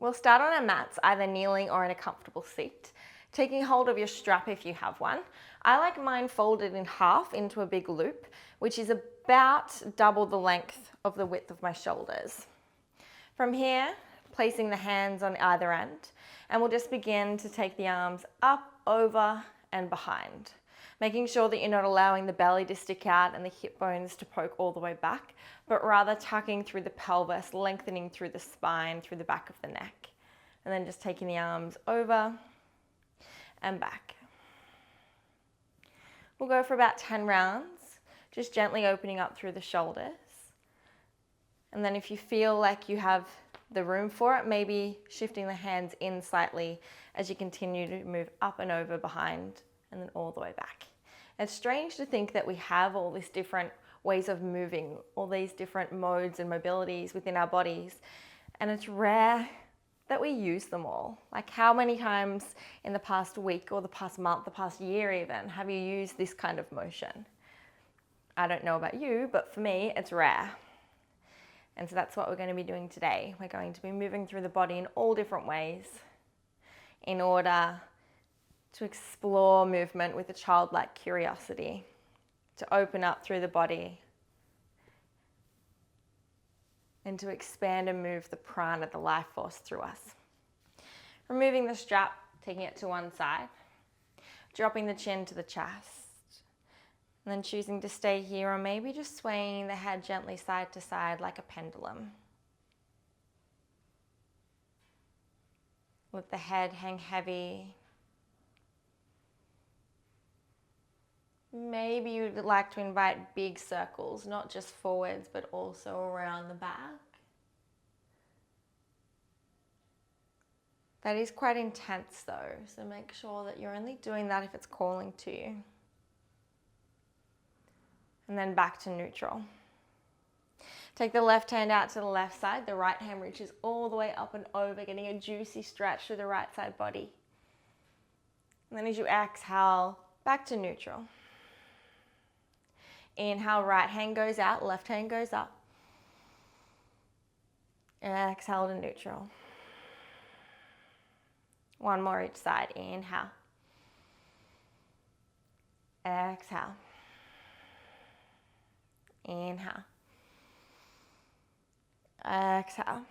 We'll start on our mats, either kneeling or in a comfortable seat, taking hold of your strap if you have one. I like mine folded in half into a big loop, which is about double the length of the width of my shoulders. From here, placing the hands on either end, and we'll just begin to take the arms up, over, and behind, making sure that you're not allowing the belly to stick out and the hip bones to poke all the way back, but rather tucking through the pelvis, lengthening through the spine, through the back of the neck. And then just taking the arms over and back. We'll go for about 10 rounds, just gently opening up through the shoulders. And then if you feel like you have the room for it, maybe shifting the hands in slightly as you continue to move up and over behind and then all the way back. It's strange to think that we have all these different ways of moving, all these different modes and mobilities within our bodies, and it's rare that we use them all. Like, how many times in the past week or the past month, the past year even, have you used this kind of motion? I don't know about you, but for me, it's rare. And so that's what we're going to be doing today. We're going to be moving through the body in all different ways in order to explore movement with a childlike curiosity, to open up through the body, and to expand and move the prana, the life force, through us. Removing the strap, taking it to one side, dropping the chin to the chest, and then choosing to stay here, or maybe just swaying the head gently side to side like a pendulum. Let the head hang heavy. Maybe you'd like to invite big circles, not just forwards, but also around the back. That is quite intense though, so make sure that you're only doing that if it's calling to you. And then back to neutral. Take the left hand out to the left side, the right hand reaches all the way up and over, getting a juicy stretch through the right side body. And then as you exhale, back to neutral. Inhale, right hand goes out, left hand goes up. Exhale to neutral. One more each side. Inhale. Exhale. Inhale. Exhale.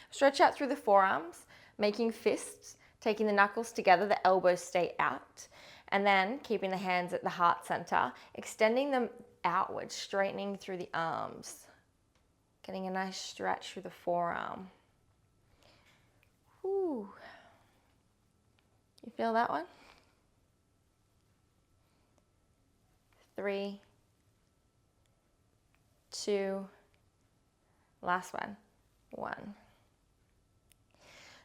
Stretch out through the forearms, making fists, taking the knuckles together, the elbows stay out. And then keeping the hands at the heart center, extending them outwards, straightening through the arms. Getting a nice stretch through the forearm. Whew. You feel that one? 3, 2, last one, 1.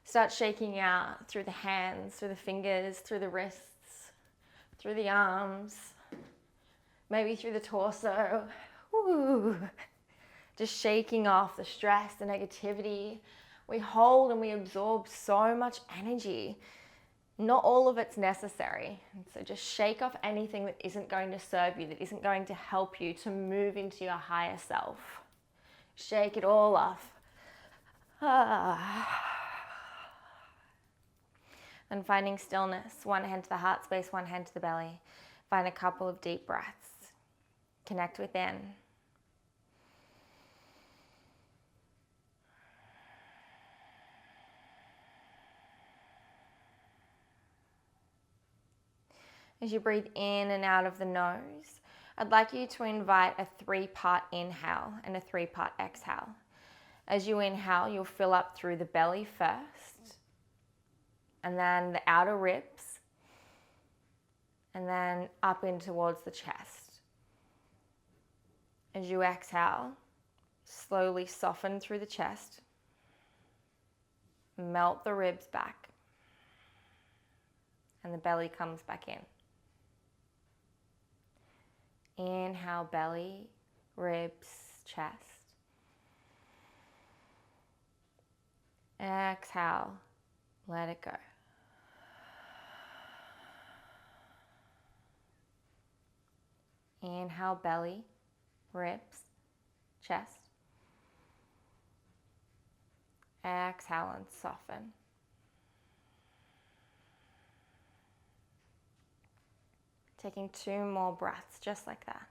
Start shaking out through the hands, through the fingers, through the wrists, through the arms, maybe through the torso. Woo. Just shaking off the stress, the negativity. We hold and we absorb so much energy. Not all of it's necessary. And so just shake off anything that isn't going to serve you, that isn't going to help you to move into your higher self. Shake it all off. And finding stillness, one hand to the heart space, one hand to the belly. Find a couple of deep breaths. Connect within. As you breathe in and out of the nose, I'd like you to invite a 3-part inhale and a 3-part exhale. As you inhale, you'll fill up through the belly first, and then the outer ribs, and then up in towards the chest. As you exhale, slowly soften through the chest, melt the ribs back, and the belly comes back in. Inhale, belly, ribs, chest. Exhale, let it go. Inhale, belly, ribs, chest. Exhale and soften. Taking 2 more breaths, just like that.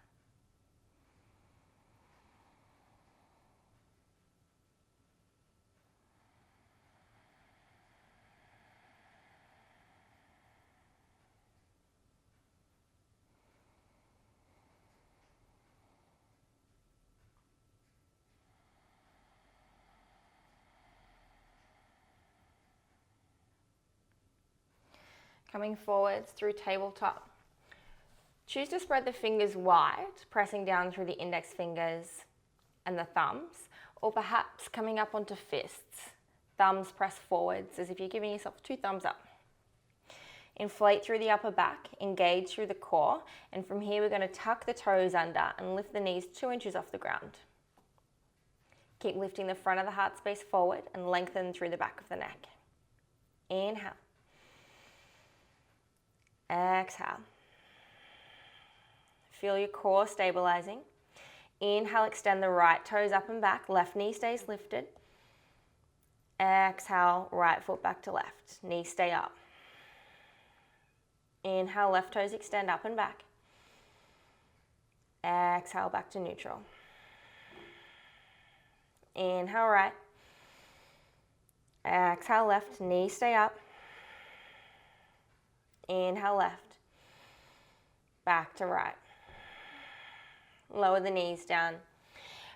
Coming forwards through tabletop. Choose to spread the fingers wide, pressing down through the index fingers and the thumbs, or perhaps coming up onto fists. Thumbs press forwards as if you're giving yourself 2 thumbs up. Inflate through the upper back, engage through the core, and from here we're going to tuck the toes under and lift the knees 2 inches off the ground. Keep lifting the front of the heart space forward and lengthen through the back of the neck. Inhale. Exhale. Feel your core stabilizing. Inhale, extend the right toes up and back, left knee stays lifted. Exhale, right foot back to left, knees stay up. Inhale, left toes extend up and back. Exhale, back to neutral. Inhale, right. Exhale, left, knees stay up. Inhale, left. Back to right. Lower the knees down.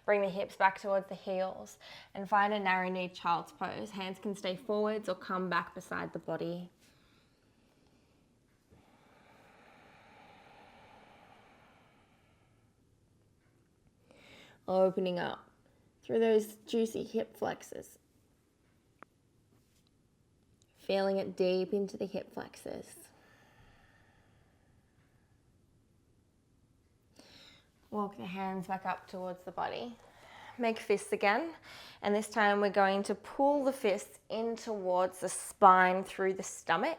Bring the hips back towards the heels and find a narrow knee child's pose. Hands can stay forwards or come back beside the body. Opening up through those juicy hip flexors. Feeling it deep into the hip flexors. Walk the hands back up towards the body. Make fists again, and this time we're going to pull the fists in towards the spine through the stomach.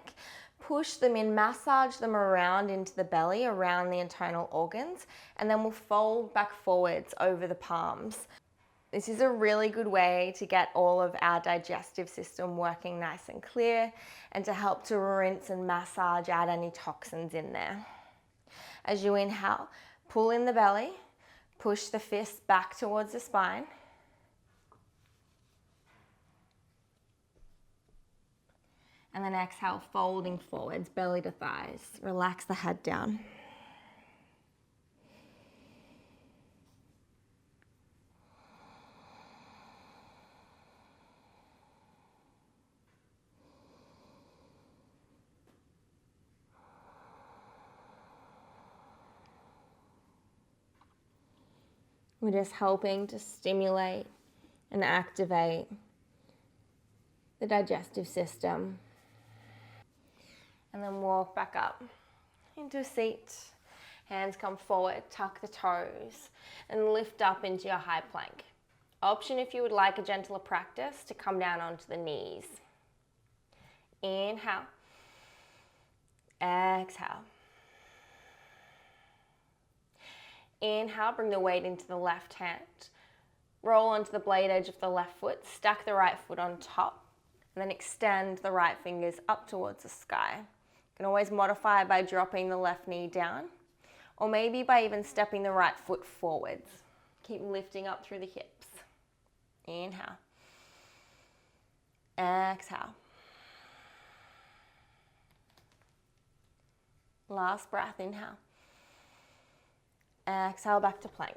Push them in, massage them around into the belly, around the internal organs, and then we'll fold back forwards over the palms. This is a really good way to get all of our digestive system working nice and clear, and to help to rinse and massage out any toxins in there. As you inhale, pull in the belly, push the fists back towards the spine. And then exhale, folding forwards, belly to thighs. Relax the head down. We're just helping to stimulate and activate the digestive system. And then walk back up into a seat. Hands come forward, tuck the toes, and lift up into your high plank. Option if you would like a gentler practice to come down onto the knees. Inhale. Exhale. Inhale, bring the weight into the left hand. Roll onto the blade edge of the left foot, stack the right foot on top, and then extend the right fingers up towards the sky. You can always modify by dropping the left knee down, or maybe by even stepping the right foot forwards. Keep lifting up through the hips. Inhale. Exhale. Last breath, inhale. Exhale, back to plank.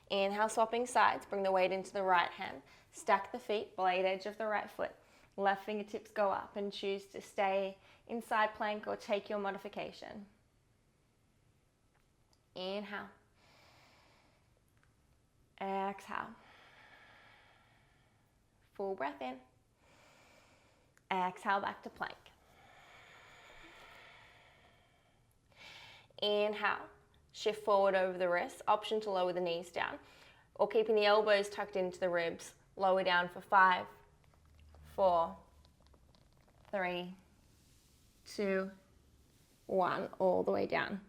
Inhale, swapping sides, bring the weight into the right hand. Stack the feet, blade edge of the right foot. Left fingertips go up and choose to stay inside plank or take your modification. Inhale. Exhale. Full breath in. Exhale, back to plank. Inhale, shift forward over the wrists, option to lower the knees down, or keeping the elbows tucked into the ribs, lower down for 5, 4, 3, 2, 1, all the way down.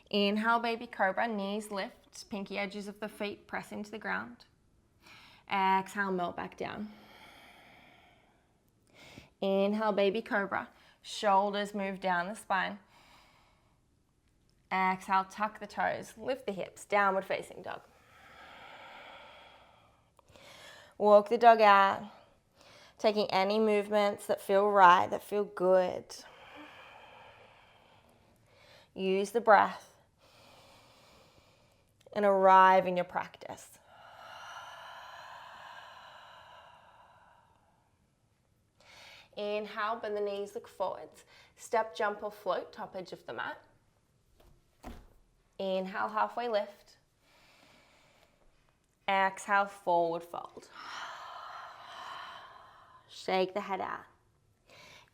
Inhale, baby cobra, knees lift, pinky edges of the feet press into the ground. Exhale, melt back down. Inhale, baby cobra. Shoulders move down the spine. Exhale, tuck the toes, lift the hips, downward facing dog. Walk the dog out, taking any movements that feel right, that feel good. Use the breath and arrive in your practice. Inhale, bend the knees, look forwards. Step, jump or float, top edge of the mat. Inhale, halfway lift. Exhale, forward fold. Shake the head out.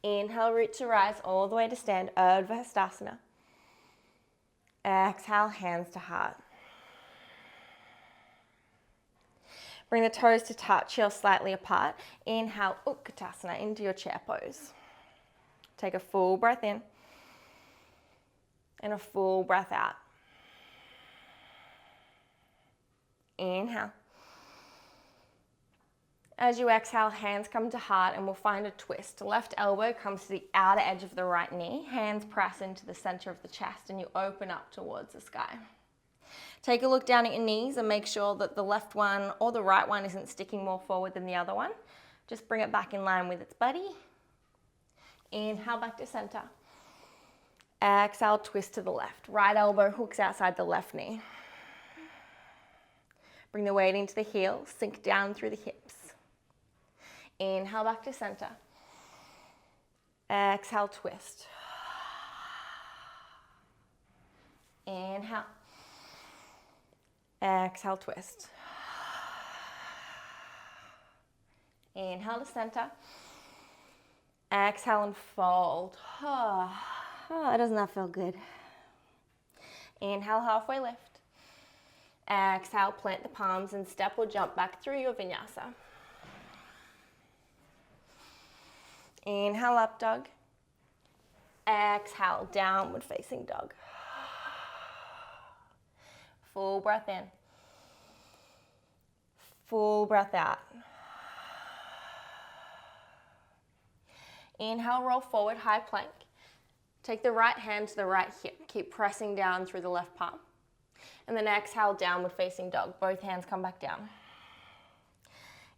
Inhale, root to rise all the way to stand, Urdhva Hastasana. Exhale, hands to heart. Bring the toes to touch, heel slightly apart. Inhale, Utkatasana, into your chair pose. Take a full breath in and a full breath out. Inhale. As you exhale, hands come to heart and we'll find a twist. Left elbow comes to the outer edge of the right knee. Hands press into the center of the chest and you open up towards the sky. Take a look down at your knees and make sure that the left one or the right one isn't sticking more forward than the other one. Just bring it back in line with its buddy. Inhale, back to center. Exhale, twist to the left. Right elbow hooks outside the left knee. Bring the weight into the heel, sink down through the hips. Inhale, back to center. Exhale, twist. Inhale. Exhale, twist. Inhale to center. Exhale and fold. Doesn't that feel good? Inhale, halfway lift. Exhale, plant the palms and step or jump back through your vinyasa. Inhale, up dog. Exhale, downward facing dog. Full breath in. Full breath out. Inhale, roll forward, high plank. Take the right hand to the right hip. Keep pressing down through the left palm. And then exhale, downward facing dog. Both hands come back down.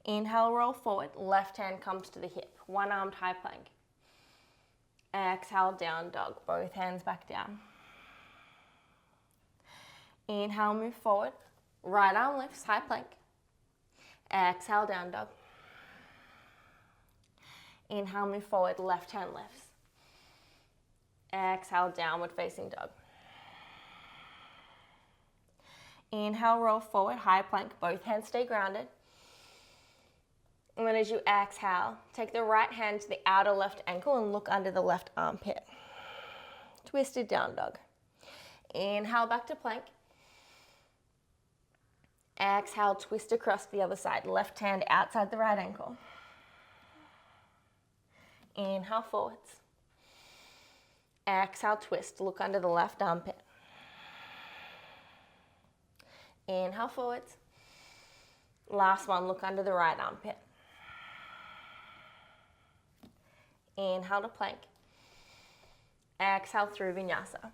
Inhale, roll forward. Left hand comes to the hip. One-armed high plank. Exhale, down dog. Both hands back down. Inhale, move forward. Right arm lifts, high plank. Exhale, down dog. Inhale, move forward. Left hand lifts. Exhale, downward facing dog. Inhale, roll forward, high plank. Both hands stay grounded. And then as you exhale, take the right hand to the outer left ankle and look under the left armpit. Twisted down dog. Inhale, back to plank. Exhale, twist across to the other side. Left hand outside the right ankle. Inhale, forwards. Exhale, twist. Look under the left armpit. Inhale, forwards. Last one, look under the right armpit. Inhale to plank. Exhale through vinyasa.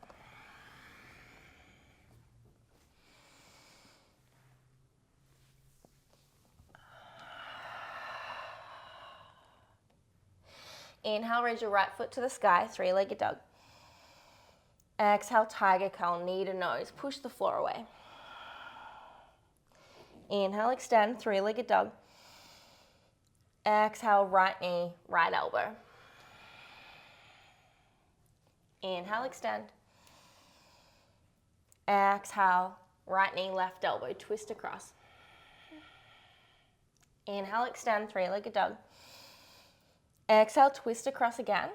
Inhale, raise your right foot to the sky, three-legged dog. Exhale, tiger curl, knee to nose. Push the floor away. Inhale, extend, three-legged dog. Exhale, right knee, right elbow. Inhale, extend. Exhale, right knee, left elbow, twist across. Inhale, extend, three-legged dog. Exhale, twist across again.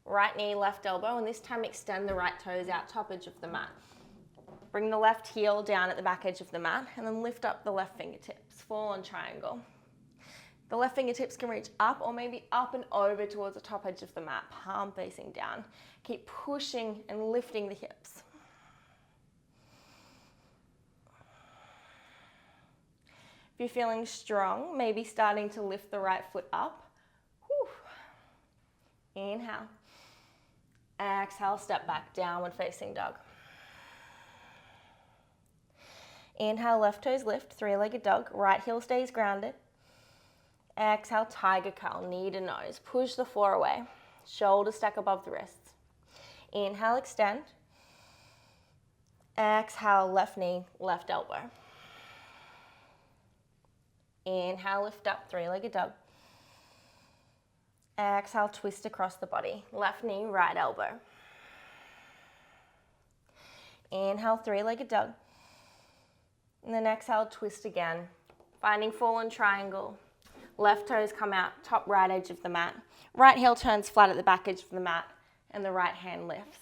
Right knee, left elbow, and this time extend the right toes out, top edge of the mat. Bring the left heel down at the back edge of the mat, and then lift up the left fingertips, fall on triangle. The left fingertips can reach up or maybe up and over towards the top edge of the mat, palm facing down. Keep pushing and lifting the hips. If you're feeling strong, maybe starting to lift the right foot up. Whew. Inhale. Exhale, step back, downward facing dog. Inhale, left toes lift, three-legged dog. Right heel stays grounded. Exhale, tiger curl, knee to nose. Push the floor away. Shoulders stack above the wrists. Inhale, extend. Exhale, left knee, left elbow. Inhale, lift up, three-legged dog. Exhale, twist across the body. Left knee, right elbow. Inhale, three-legged dog. And then exhale, twist again. Finding fallen triangle. Left toes come out, top right edge of the mat. Right heel turns flat at the back edge of the mat, and the right hand lifts.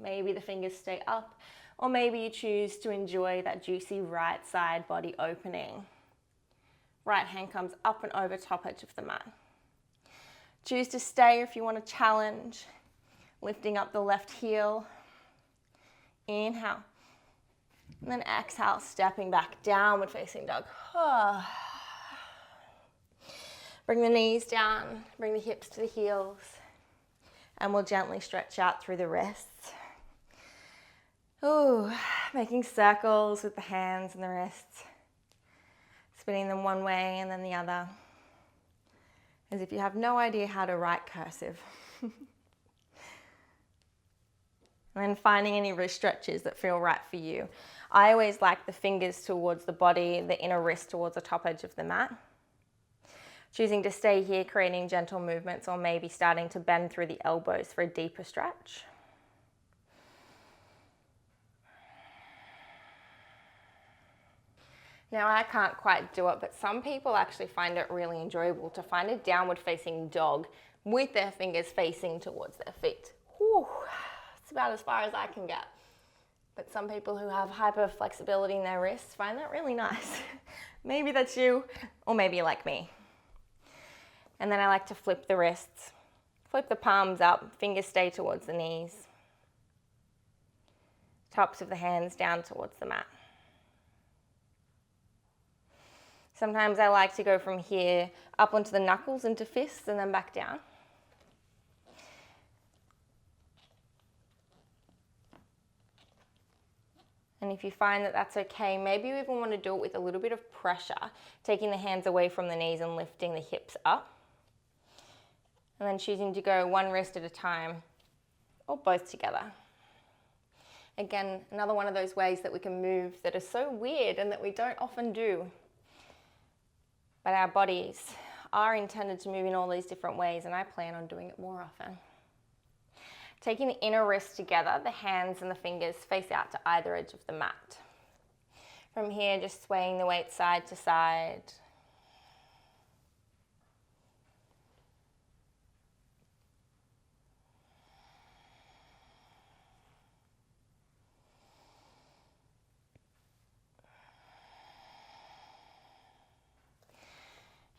Maybe the fingers stay up, or maybe you choose to enjoy that juicy right side body opening. Right hand comes up and over top edge of the mat. Choose to stay if you want to challenge. Lifting up the left heel. Inhale. And then exhale, stepping back, downward facing dog. Bring the knees down, bring the hips to the heels, and we'll gently stretch out through the wrists. Ooh, making circles with the hands and the wrists. Spinning them one way and then the other, as if you have no idea how to write cursive. And then finding any wrist stretches that feel right for you. I always like the fingers towards the body, the inner wrist towards the top edge of the mat. Choosing to stay here, creating gentle movements, or maybe starting to bend through the elbows for a deeper stretch. Now, I can't quite do it, but some people actually find it really enjoyable to find a downward facing dog with their fingers facing towards their feet. Whew, it's about as far as I can get. But some people who have hyper flexibility in their wrists find that really nice. Maybe that's you, or maybe you're like me. And then I like to flip the wrists. Flip the palms up, fingers stay towards the knees. Tops of the hands down towards the mat. Sometimes I like to go from here up onto the knuckles into fists and then back down. And if you find that that's okay, maybe you even want to do it with a little bit of pressure, taking the hands away from the knees and lifting the hips up. And then choosing to go one wrist at a time or both together. Again, another one of those ways that we can move that are so weird and that we don't often do. But our bodies are intended to move in all these different ways, and I plan on doing it more often. Taking the inner wrists together, the hands and the fingers face out to either edge of the mat. From here, just swaying the weight side to side.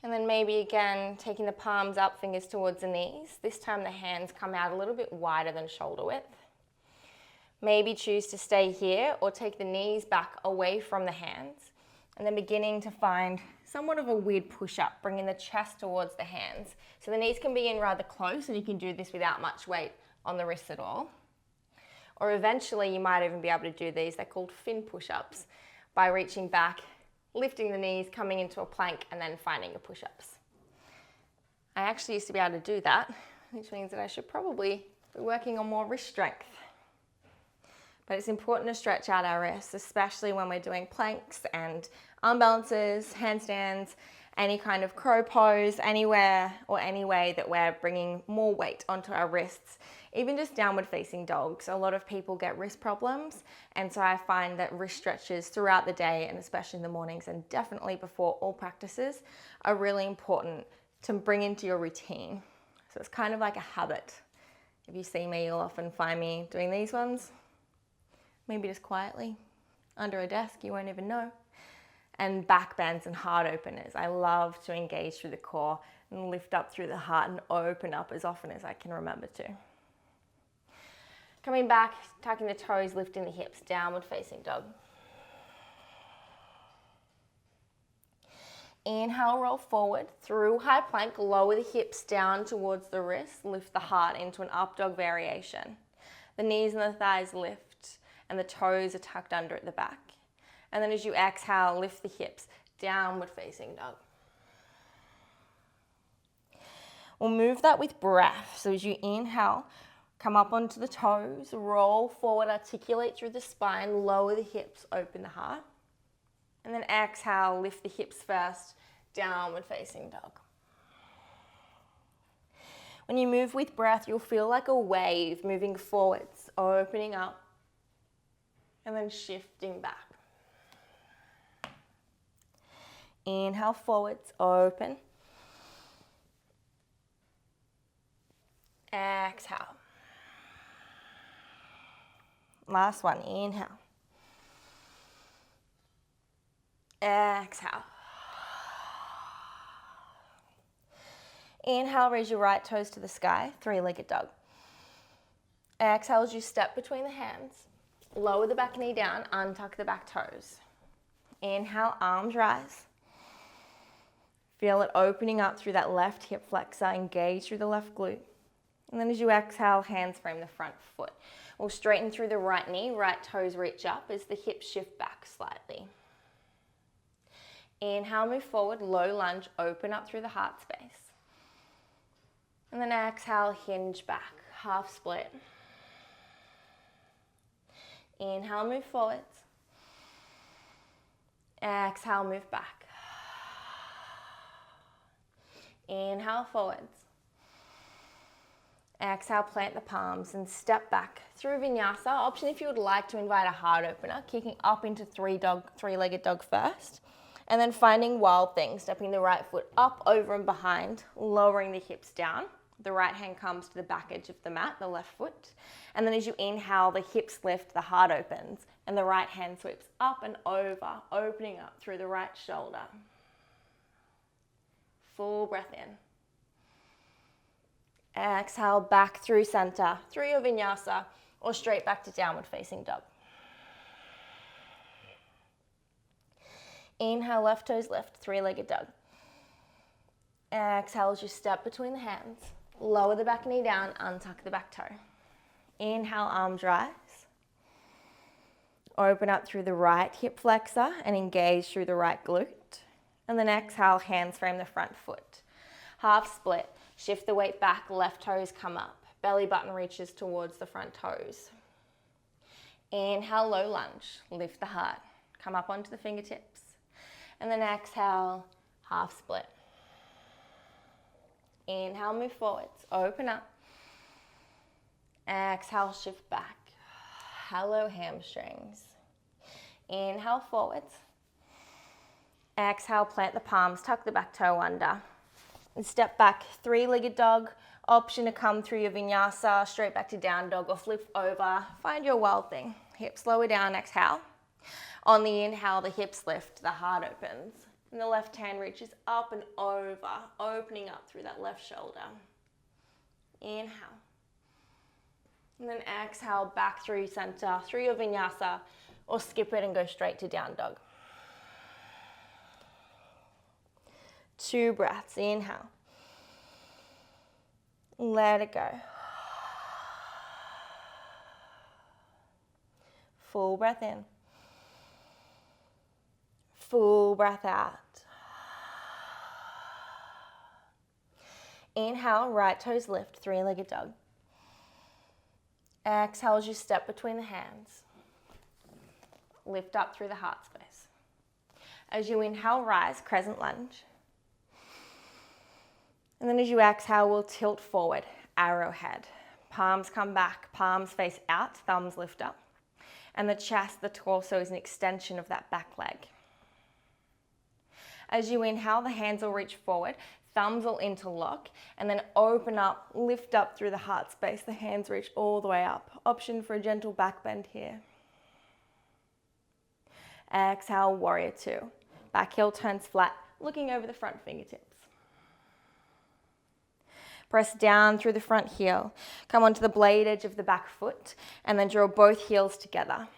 And then maybe again, taking the palms up, fingers towards the knees. This time the hands come out a little bit wider than shoulder width. Maybe choose to stay here or take the knees back away from the hands. And then beginning to find somewhat of a weird push-up, bringing the chest towards the hands. So the knees can be in rather close, and you can do this without much weight on the wrists at all. Or eventually you might even be able to do these, they're called fin push-ups, by reaching back, lifting the knees, coming into a plank, and then finding your push-ups. I actually used to be able to do that, which means that I should probably be working on more wrist strength. But it's important to stretch out our wrists, especially when we're doing planks and arm balances, handstands, any kind of crow pose, anywhere or any way that we're bringing more weight onto our wrists. Even just downward facing dogs, a lot of people get wrist problems, and so I find that wrist stretches throughout the day, and especially in the mornings and definitely before all practices, are really important to bring into your routine. So it's kind of like a habit. If you see me, you'll often find me doing these ones, maybe just quietly under a desk, you won't even know. And back bends and heart openers. I love to engage through the core and lift up through the heart and open up as often as I can remember to. Coming back, tucking the toes, lifting the hips, downward facing dog. Inhale, roll forward through high plank, lower the hips down towards the wrist, lift the heart into an up dog variation. The knees and the thighs lift and the toes are tucked under at the back. And then as you exhale, lift the hips, downward facing dog. We'll move that with breath. So as you inhale, come up onto the toes, roll forward, articulate through the spine, lower the hips, open the heart. And then exhale, lift the hips first, downward facing dog. When you move with breath, you'll feel like a wave moving forwards, opening up, and then shifting back. Inhale forwards, open. Exhale. Last one, inhale. Exhale. Inhale, raise your right toes to the sky, three-legged dog. Exhale as you step between the hands, lower the back knee down, untuck the back toes. Inhale, arms rise. Feel it opening up through that left hip flexor, engage through the left glute. And then as you exhale, hands frame the front foot. We'll straighten through the right knee, right toes reach up as the hips shift back slightly. Inhale, move forward, low lunge, open up through the heart space. And then exhale, hinge back, half split. Inhale, move forwards. Exhale, move back. Inhale, forwards. Exhale, plant the palms and step back through vinyasa. Option if you would like to invite a heart opener, kicking up into three-legged dog first. And then finding wild thing, stepping the right foot up, over and behind, lowering the hips down. The right hand comes to the back edge of the mat, the left foot. And then as you inhale, the hips lift, the heart opens, and the right hand sweeps up and over, opening up through the right shoulder. Full breath in. Exhale, back through center, through your vinyasa, or straight back to downward facing dog. Inhale, left toes lift, three-legged dog. Exhale as you step between the hands. Lower the back knee down, untuck the back toe. Inhale, arms rise. Open up through the right hip flexor and engage through the right glute. And then exhale, hands frame the front foot. Half split, shift the weight back, left toes come up. Belly button reaches towards the front toes. Inhale, low lunge, lift the heart. Come up onto the fingertips. And then exhale, half split. Inhale, move forwards, open up. Exhale, shift back. Hello, hamstrings. Inhale, forwards. Exhale, plant the palms, tuck the back toe under. And step back, three-legged dog. Option to come through your vinyasa, straight back to down dog or flip over. Find your wild thing. Hips lower down, exhale. On the inhale, the hips lift, the heart opens. And the left hand reaches up and over, opening up through that left shoulder. Inhale. And then exhale, back through center, through your vinyasa, or skip it and go straight to down dog. 2 breaths, inhale. Let it go. Full breath in. Full breath out. Inhale, right toes lift, three-legged dog. Exhale as you step between the hands. Lift up through the heart space. As you inhale, rise, crescent lunge. And then as you exhale, we'll tilt forward, arrowhead. Palms come back, palms face out, thumbs lift up. And the chest, the torso is an extension of that back leg. As you inhale, the hands will reach forward, thumbs will interlock, and then open up, lift up through the heart space. The hands reach all the way up. Option for a gentle back bend here. Exhale, warrior 2. Back heel turns flat, looking over the front fingertips. Press down through the front heel. Come onto the blade edge of the back foot, and then draw both heels together.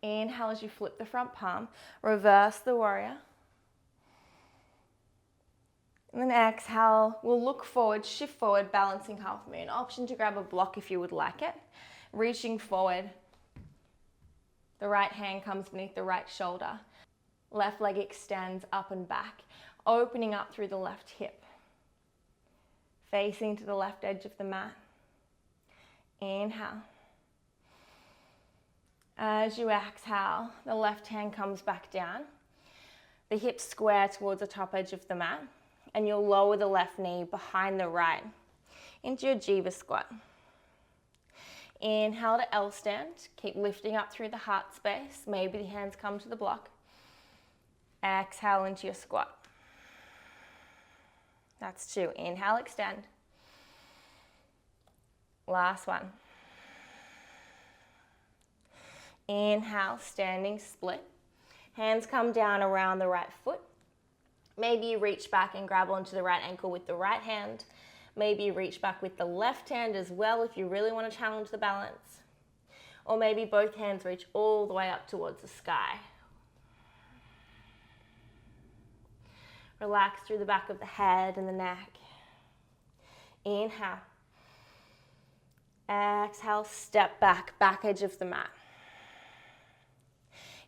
Inhale as you flip the front palm, reverse the warrior. And then exhale, we'll look forward, shift forward, balancing half moon. Option to grab a block if you would like it. Reaching forward, the right hand comes beneath the right shoulder. Left leg extends up and back, opening up through the left hip. Facing to the left edge of the mat. Inhale. As you exhale, the left hand comes back down. The hips square towards the top edge of the mat. And you'll lower the left knee behind the right into your Jiva squat. Inhale to L stand. Keep lifting up through the heart space. Maybe the hands come to the block. Exhale into your squat. That's 2. Inhale, extend. Last one. Inhale, standing split. Hands come down around the right foot. Maybe you reach back and grab onto the right ankle with the right hand. Maybe you reach back with the left hand as well if you really want to challenge the balance. Or maybe both hands reach all the way up towards the sky. Relax through the back of the head and the neck. Inhale. Exhale, step back, back edge of the mat.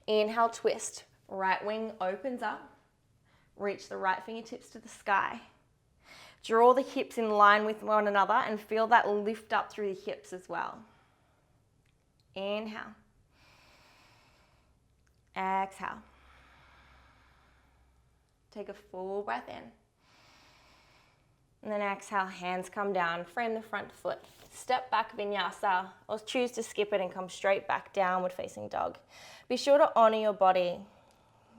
Inhale, twist. Right wing opens up. Reach the right fingertips to the sky. Draw the hips in line with one another and feel that lift up through the hips as well. Inhale. Exhale. Take a full breath in. And then exhale, hands come down, frame the front foot. Step back vinyasa, or choose to skip it and come straight back, downward facing dog. Be sure to honor your body.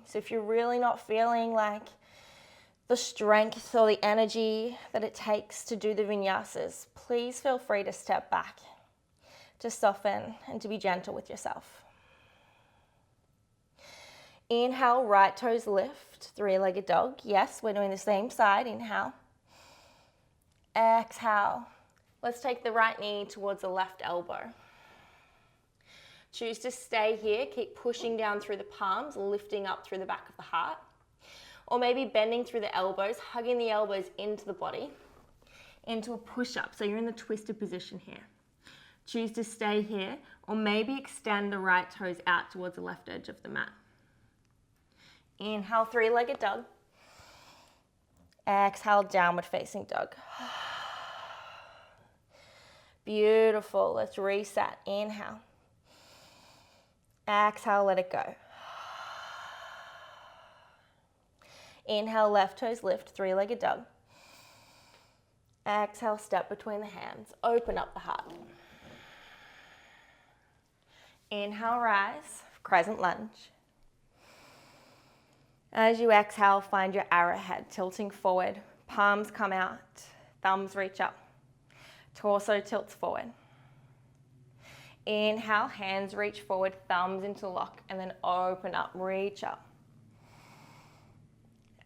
So if you're really not feeling like the strength or the energy that it takes to do the vinyasas, please feel free to step back, to soften and to be gentle with yourself. Inhale, right toes lift, 3-legged dog. Yes, we're doing the same side. Inhale. Exhale. Let's take the right knee towards the left elbow. Choose to stay here, keep pushing down through the palms, lifting up through the back of the heart. Or maybe bending through the elbows, hugging the elbows into the body, into a push-up. So you're in the twisted position here. Choose to stay here, or maybe extend the right toes out towards the left edge of the mat. Inhale, 3-legged dog. Exhale, downward facing dog. Beautiful. Let's reset. Inhale. Exhale, let it go. Inhale, left toes lift, 3-legged dog. Exhale, step between the hands. Open up the heart. Inhale, rise, crescent lunge. As you exhale, find your arrowhead, tilting forward. Palms come out, thumbs reach up. Torso tilts forward. Inhale, hands reach forward, thumbs into lock, and then open up, reach up.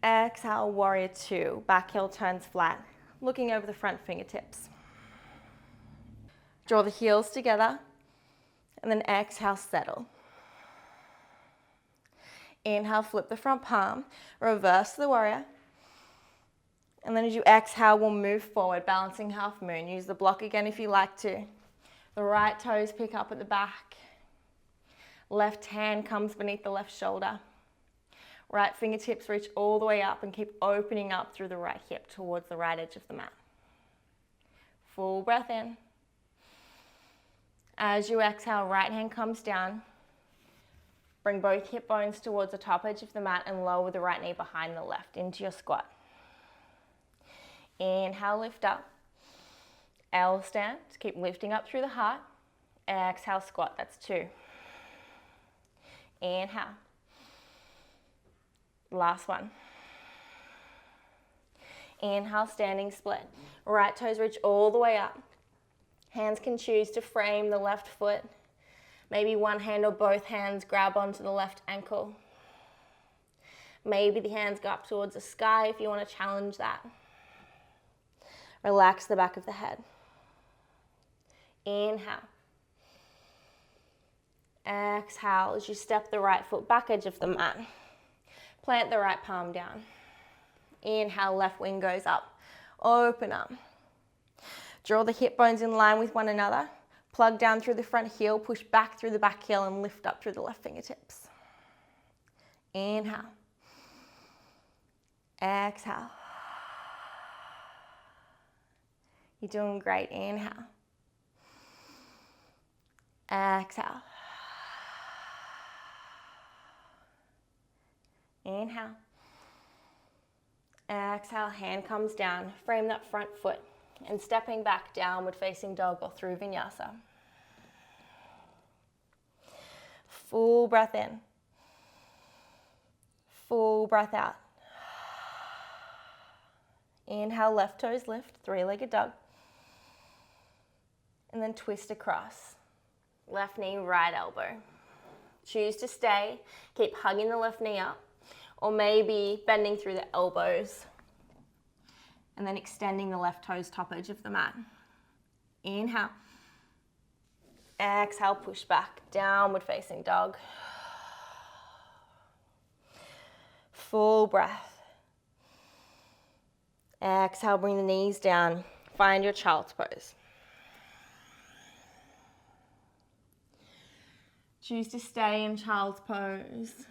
Exhale, warrior 2. Back heel turns flat, looking over the front fingertips. Draw the heels together, and then exhale, settle. Inhale, flip the front palm, reverse the warrior. And then as you exhale, we'll move forward, balancing half moon. Use the block again if you like to. The right toes pick up at the back. Left hand comes beneath the left shoulder. Right fingertips reach all the way up and keep opening up through the right hip towards the right edge of the mat. Full breath in. As you exhale, right hand comes down. Bring both hip bones towards the top edge of the mat and lower the right knee behind the left into your squat. Inhale, lift up. L stand, keep lifting up through the heart. Exhale, squat, that's 2. Inhale. Last one. Inhale, standing split. Right toes reach all the way up. Hands can choose to frame the left foot. Maybe one hand or both hands grab onto the left ankle. Maybe the hands go up towards the sky if you want to challenge that. Relax the back of the head. Inhale. Exhale as you step the right foot back edge of the mat. Plant the right palm down. Inhale, left wing goes up. Open up. Draw the hip bones in line with one another. Plug down through the front heel, push back through the back heel and lift up through the left fingertips. Inhale. Exhale. You're doing great. Inhale. Exhale. Inhale. Exhale, hand comes down. Frame that front foot and stepping back, downward facing dog or through vinyasa. Full breath in. Full breath out. Inhale, left toes lift, three-legged dog. And then twist across. Left knee, right elbow. Choose to stay. Keep hugging the left knee up. Or maybe bending through the elbows. And then extending the left toes top edge of the mat. Inhale. Exhale, push back. Downward facing dog. Full breath. Exhale, bring the knees down. Find your child's pose. Choose to stay in child's pose.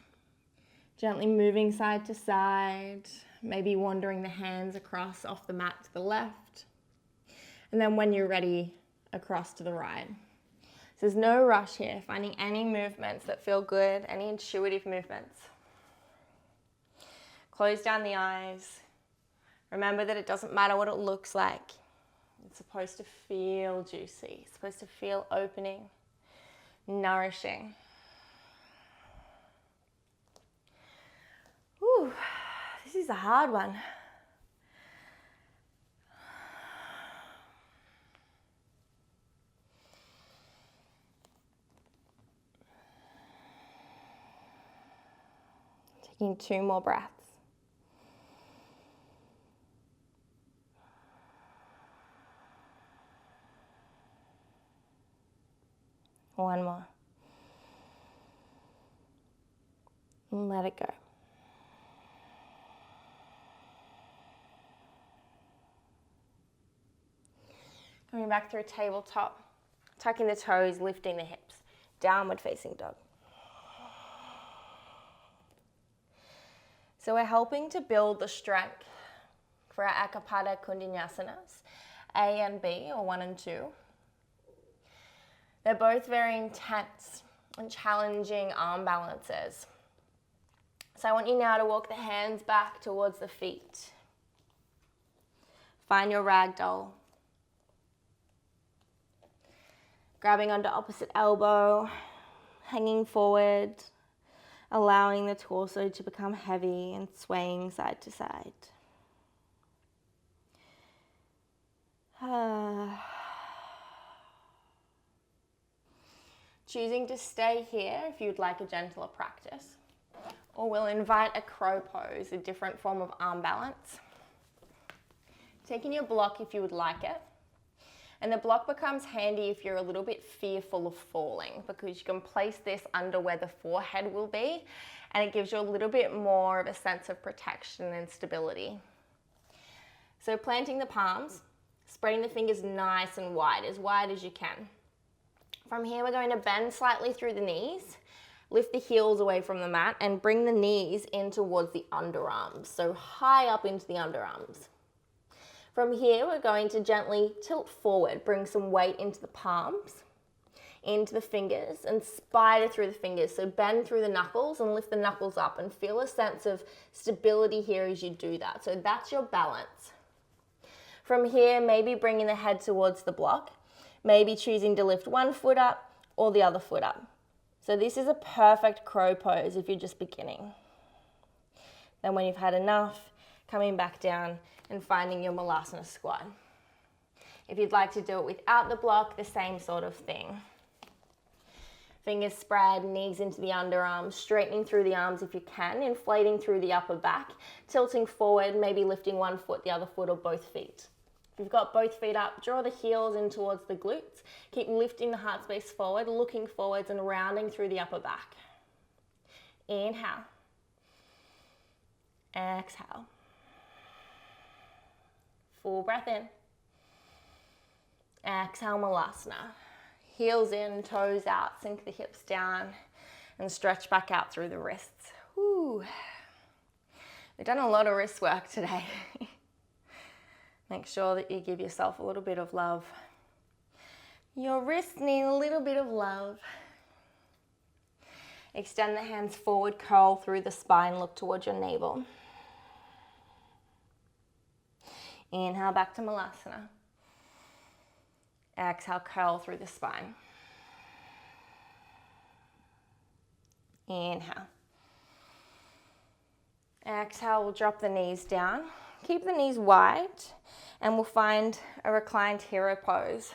Gently moving side to side, maybe wandering the hands across off the mat to the left. And then when you're ready, across to the right. So there's no rush here, finding any movements that feel good, any intuitive movements. Close down the eyes. Remember that it doesn't matter what it looks like. It's supposed to feel juicy. It's supposed to feel opening, nourishing. Whew, this is a hard one. Taking 2 more breaths. One more. And let it go. Coming back through tabletop, tucking the toes, lifting the hips, downward facing dog. So we're helping to build the strength for our Akapada Kundinyasanas, A and B, or 1 and 2. They're both very intense and challenging arm balances. So I want you now to walk the hands back towards the feet. Find your ragdoll. Grabbing onto opposite elbow, hanging forward, allowing the torso to become heavy and swaying side to side. Choosing to stay here if you'd like a gentler practice, or we'll invite a crow pose, a different form of arm balance. Taking your block if you would like it. And the block becomes handy if you're a little bit fearful of falling, because you can place this under where the forehead will be, and it gives you a little bit more of a sense of protection and stability. So planting the palms, spreading the fingers nice and wide as you can. From here, we're going to bend slightly through the knees, lift the heels away from the mat, and bring the knees in towards the underarms, so high up into the underarms. From here, we're going to gently tilt forward, bring some weight into the palms, into the fingers, and spider through the fingers. So bend through the knuckles and lift the knuckles up and feel a sense of stability here as you do that. So that's your balance. From here, maybe bringing the head towards the block, maybe choosing to lift one foot up or the other foot up. So this is a perfect crow pose if you're just beginning. Then when you've had enough, coming back down and finding your Malasana squat. If you'd like to do it without the block, the same sort of thing. Fingers spread, knees into the underarms, straightening through the arms if you can, inflating through the upper back, tilting forward, maybe lifting one foot, the other foot, or both feet. If you've got both feet up, draw the heels in towards the glutes. Keep lifting the heart space forward, looking forwards and rounding through the upper back. Inhale. Exhale. Full breath in. Exhale, Malasana. Heels in, toes out, sink the hips down and stretch back out through the wrists. Woo. We've done a lot of wrist work today. Make sure that you give yourself a little bit of love. Your wrists need a little bit of love. Extend the hands forward, curl through the spine, look towards your navel. Inhale back to Malasana. Exhale, curl through the spine. Inhale. Exhale, we'll drop the knees down. Keep the knees wide and we'll find a reclined hero pose.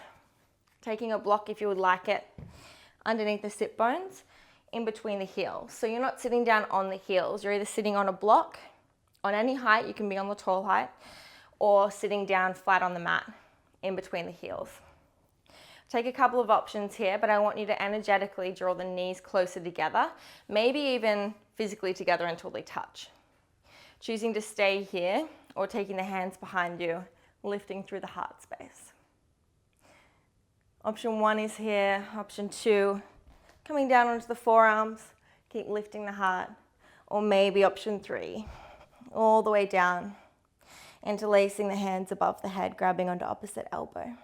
Taking a block, if you would like it, underneath the sit bones, in between the heels. So you're not sitting down on the heels. You're either sitting on a block, on any height, you can be on the tall height, or sitting down flat on the mat, in between the heels. Take a couple of options here, but I want you to energetically draw the knees closer together, maybe even physically together until they touch. Choosing to stay here or taking the hands behind you, lifting through the heart space. Option 1 is here. Option 2, coming down onto the forearms, keep lifting the heart. Or maybe option 3, all the way down, interlacing the hands above the head, grabbing onto opposite elbow.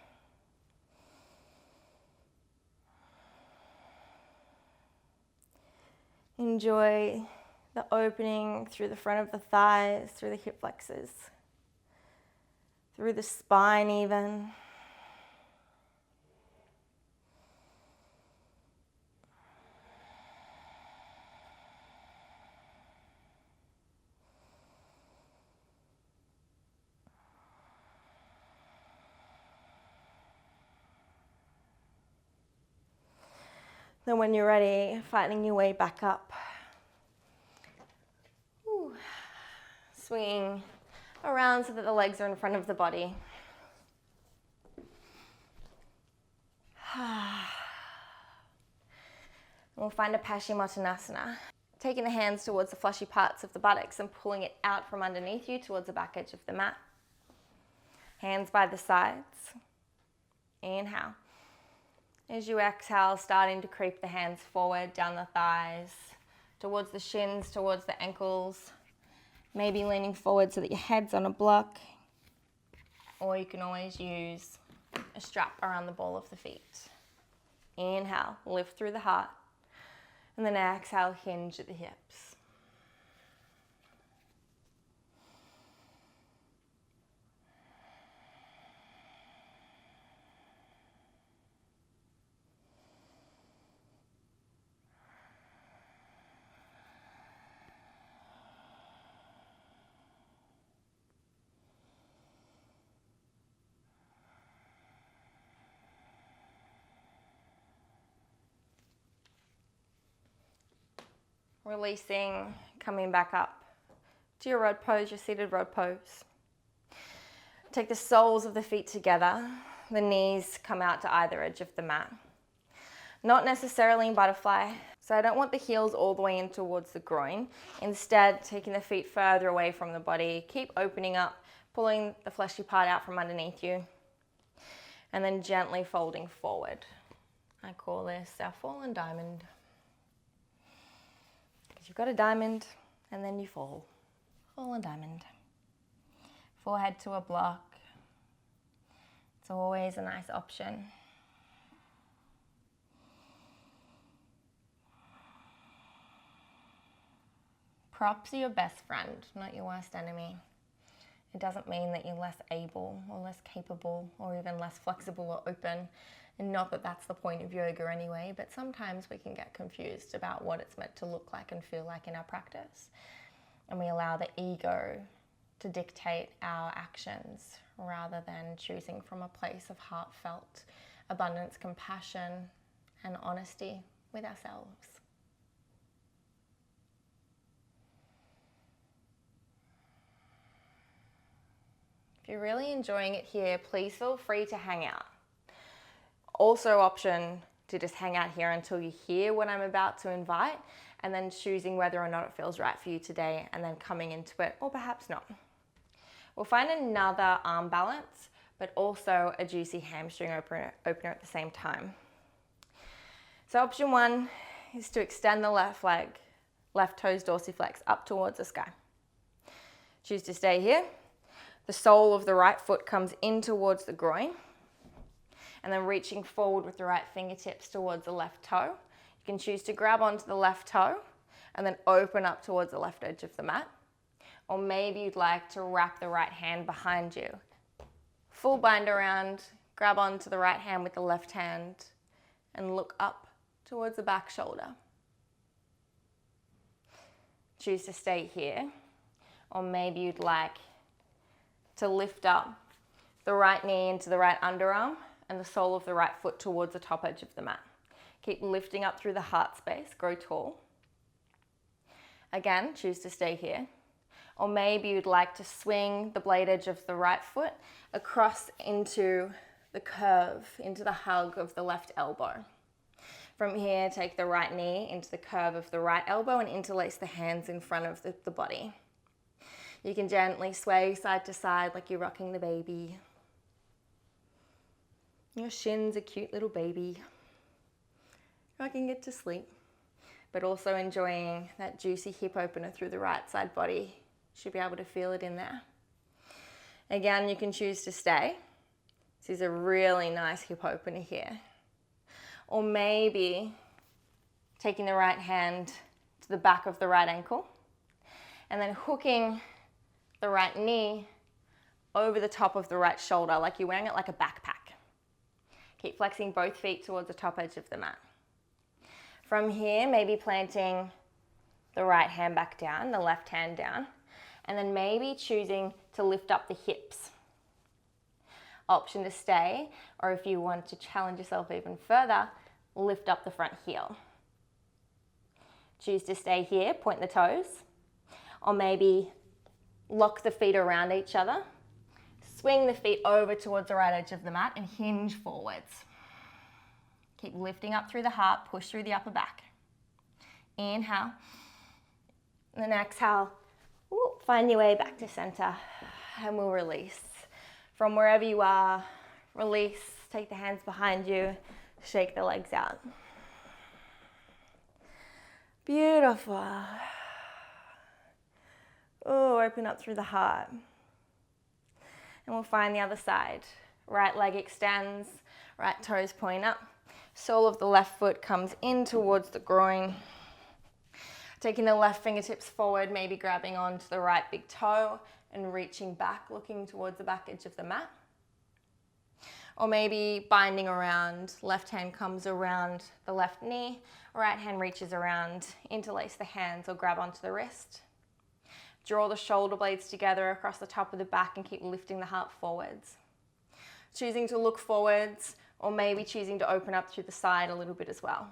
Enjoy the opening through the front of the thighs, through the hip flexors, through the spine even. Then when you're ready, flattening your way back up. Ooh. Swinging around so that the legs are in front of the body. We'll find a Paschimottanasana. Taking the hands towards the fleshy parts of the buttocks and pulling it out from underneath you towards the back edge of the mat. Hands by the sides. Inhale. As you exhale, starting to creep the hands forward, down the thighs, towards the shins, towards the ankles. Maybe leaning forward so that your head's on a block. Or you can always use a strap around the ball of the feet. Inhale, lift through the heart. And then exhale, hinge at the hips. Releasing, coming back up to your rod pose, your seated rod pose. Take the soles of the feet together. The knees come out to either edge of the mat. Not necessarily in butterfly, so I don't want the heels all the way in towards the groin. Instead, taking the feet further away from the body. Keep opening up, pulling the fleshy part out from underneath you. And then gently folding forward. I call this our fallen diamond. You've got a diamond and then you fall. Fallen diamond. Forehead to a block. It's always a nice option. Props are your best friend, not your worst enemy. It doesn't mean that you're less able or less capable or even less flexible or open. And not that that's the point of yoga anyway, but sometimes we can get confused about what it's meant to look like and feel like in our practice. And we allow the ego to dictate our actions rather than choosing from a place of heartfelt abundance, compassion, and honesty with ourselves. If If you're really enjoying it here, please feel free to hang out. Also option to just hang out here until you hear what I'm about to invite, and then choosing whether or not it feels right for you today, and then coming into it, or perhaps not. We'll find another arm balance, but also a juicy hamstring opener at the same time. So option 1 is to extend the left leg, left toes dorsiflex up towards the sky. Choose to stay here. The sole of the right foot comes in towards the groin, and then reaching forward with the right fingertips towards the left toe. You can choose to grab onto the left toe and then open up towards the left edge of the mat. Or maybe you'd like to wrap the right hand behind you. Full bind around, grab onto the right hand with the left hand and look up towards the back shoulder. Choose to stay here. Or maybe you'd like to lift up the right knee into the right underarm and the sole of the right foot towards the top edge of the mat. Keep lifting up through the heart space, grow tall. Again, choose to stay here. Or maybe you'd like to swing the blade edge of the right foot across into the curve, into the hug of the left elbow. From here, take the right knee into the curve of the right elbow and interlace the hands in front of the body. You can gently sway side to side like you're rocking the baby. Your shin's a cute little baby. Rocking it to sleep, but also enjoying that juicy hip opener through the right side body. Should be able to feel it in there. Again, you can choose to stay. This is a really nice hip opener here. Or maybe taking the right hand to the back of the right ankle and then hooking the right knee over the top of the right shoulder like you're wearing it like a backpack. Keep flexing both feet towards the top edge of the mat. From here, maybe planting the right hand back down, the left hand down, and then maybe choosing to lift up the hips. Option to stay, or if you want to challenge yourself even further, lift up the front heel. Choose to stay here, point the toes, or maybe lock the feet around each other. Swing the feet over towards the right edge of the mat and hinge forwards. Keep lifting up through the heart, push through the upper back. Inhale, and then exhale. Find your way back to center, and we'll release. From wherever you are, release, take the hands behind you, shake the legs out. Beautiful. Oh, open up through the heart. And we'll find the other side. Right leg extends, right toes point up. Sole of the left foot comes in towards the groin. Taking the left fingertips forward, maybe grabbing onto the right big toe and reaching back, looking towards the back edge of the mat. Or maybe binding around, left hand comes around the left knee, right hand reaches around, interlace the hands or grab onto the wrist. Draw the shoulder blades together across the top of the back and keep lifting the heart forwards. Choosing to look forwards, or maybe choosing to open up through the side a little bit as well.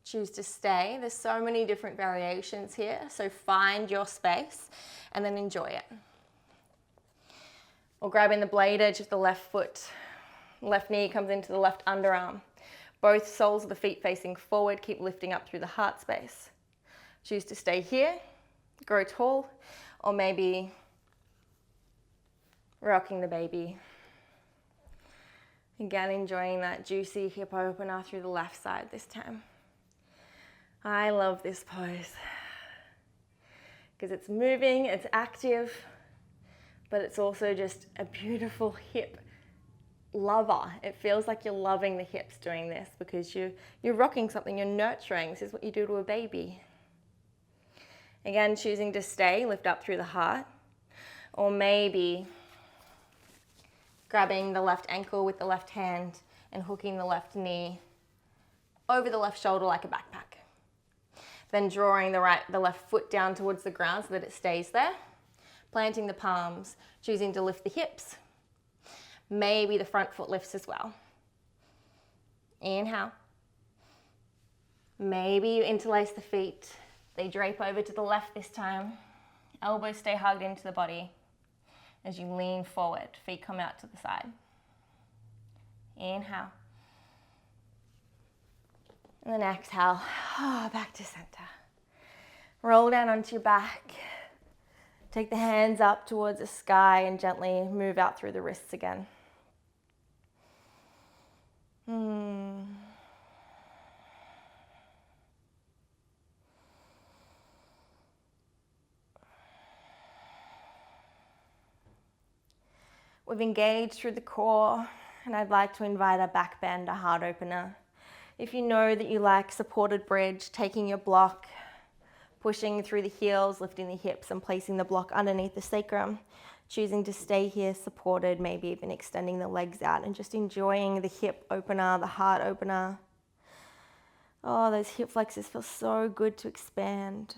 Choose to stay. There's so many different variations here, so find your space and then enjoy it. Or grabbing the blade edge of the left foot, left knee comes into the left underarm. Both soles of the feet facing forward, keep lifting up through the heart space. Choose to stay here, grow tall, or maybe rocking the baby. Again, enjoying that juicy hip opener through the left side this time. I love this pose because it's moving, it's active, but it's also just a beautiful hip lover. It feels like you're loving the hips doing this because you're rocking something, you're nurturing. This is what you do to a baby. Again, choosing to stay, lift up through the heart, or maybe grabbing the left ankle with the left hand and hooking the left knee over the left shoulder like a backpack. Then drawing the left foot down towards the ground so that it stays there. Planting the palms, choosing to lift the hips. Maybe the front foot lifts as well. Inhale. Maybe you interlace the feet, They drape over to the left this time. Elbows stay hugged into the body as you lean forward. Feet come out to the side. Inhale. And then exhale. Back to center. Roll down onto your back. Take the hands up towards the sky and gently move out through the wrists again. We've engaged through the core, and I'd like to invite a back bend, a heart opener. If you know that you like supported bridge, taking your block, pushing through the heels, lifting the hips and placing the block underneath the sacrum, choosing to stay here supported, maybe even extending the legs out and just enjoying the hip opener, the heart opener. Oh, those hip flexors feel so good to expand.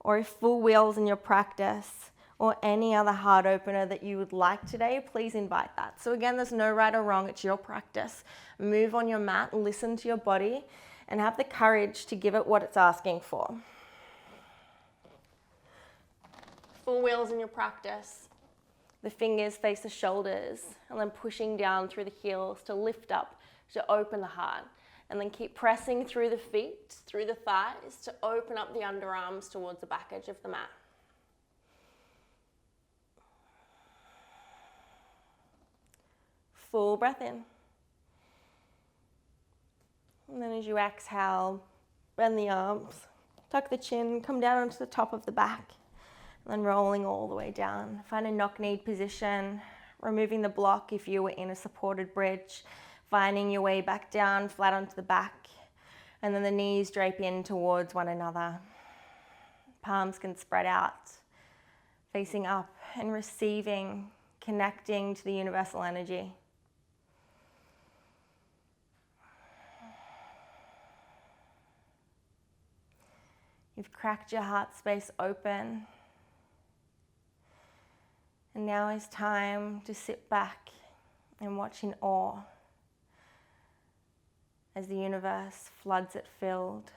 Or if full wheels in your practice, or any other heart opener that you would like today, please invite that. So again, there's no right or wrong, it's your practice. Move on your mat, listen to your body, and have the courage to give it what it's asking for. Full wheels in your practice. The fingers face the shoulders, and then pushing down through the heels to lift up, to open the heart. And then keep pressing through the feet, through the thighs, to open up the underarms towards the back edge of the mat. Full breath in. And then as you exhale, bend the arms, tuck the chin, come down onto the top of the back, and then rolling all the way down. Find a knock-kneed position, removing the block if you were in a supported bridge, finding your way back down, flat onto the back, and then the knees drape in towards one another. Palms can spread out, facing up and receiving, connecting to the universal energy. You've cracked your heart space open. And now is time to sit back and watch in awe as the universe floods it filled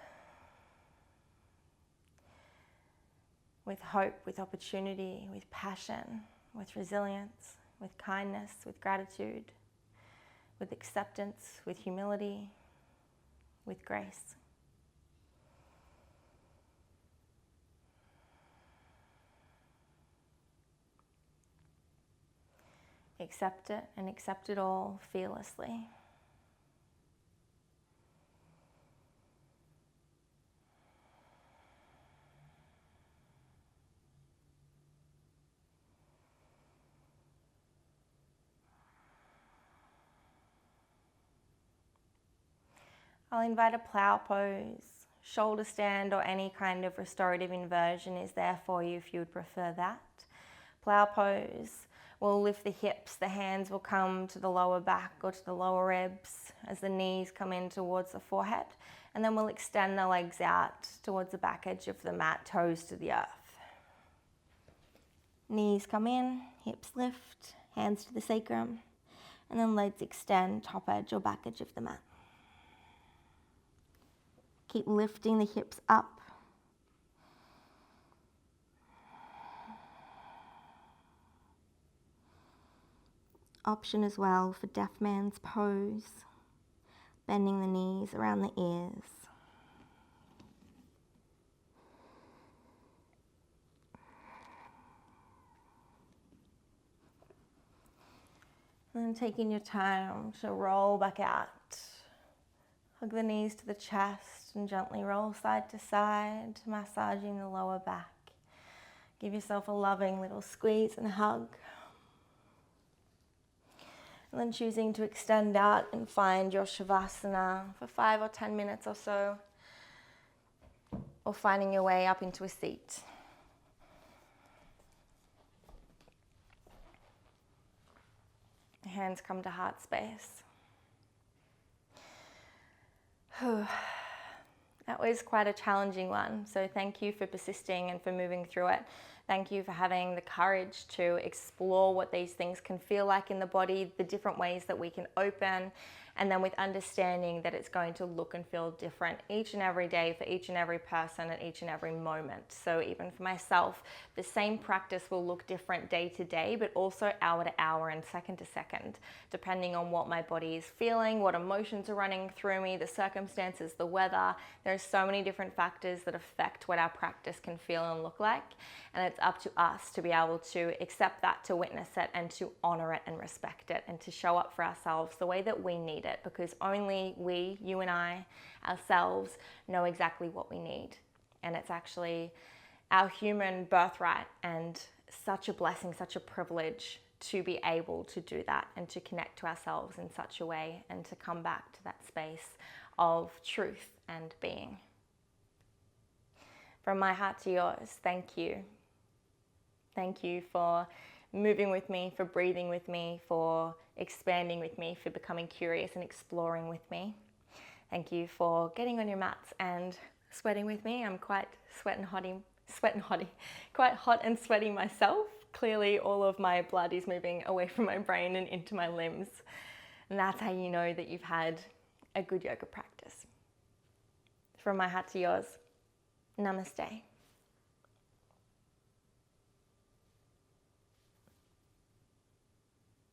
with hope, with opportunity, with passion, with resilience, with kindness, with gratitude, with acceptance, with humility, with grace. Accept it and accept it all fearlessly. I'll invite a plow pose. Shoulder stand or any kind of restorative inversion is there for you if you would prefer that. Plow pose. We'll lift the hips, the hands will come to the lower back or to the lower ribs as the knees come in towards the forehead. And then we'll extend the legs out towards the back edge of the mat, toes to the earth. Knees come in, hips lift, hands to the sacrum, and then legs extend, top edge or back edge of the mat. Keep lifting the hips up. Option as well for deaf man's pose, bending the knees around the ears. And then taking your time to roll back out. Hug the knees to the chest and gently roll side to side, massaging the lower back. Give yourself a loving little squeeze and hug. And then choosing to extend out and find your Shavasana for 5 or 10 minutes or so, or finding your way up into a seat. Hands come to heart space. That was quite a challenging one, so thank you for persisting and for moving through it. Thank you for having the courage to explore what these things can feel like in the body, the different ways that we can open And then with understanding that it's going to look and feel different each and every day for each and every person at each and every moment. So even for myself, the same practice will look different day to day, but also hour to hour and second to second, depending on what my body is feeling, what emotions are running through me, the circumstances, the weather. There's so many different factors that affect what our practice can feel and look like. And it's up to us to be able to accept that, to witness it, and to honor it and respect it, and to show up for ourselves the way that we need it, because only we, you and I, ourselves, know exactly what we need. And it's actually our human birthright and such a blessing, such a privilege to be able to do that and to connect to ourselves in such a way and to come back to that space of truth and being. From my heart to yours, thank you. Thank you for moving with me, for breathing with me, for expanding with me, for becoming curious and exploring with me. Thank you for getting on your mats and sweating with me. I'm quite quite hot and sweaty myself. Clearly all of my blood is moving away from my brain and into my limbs. And that's how you know that you've had a good yoga practice. From my heart to yours, namaste.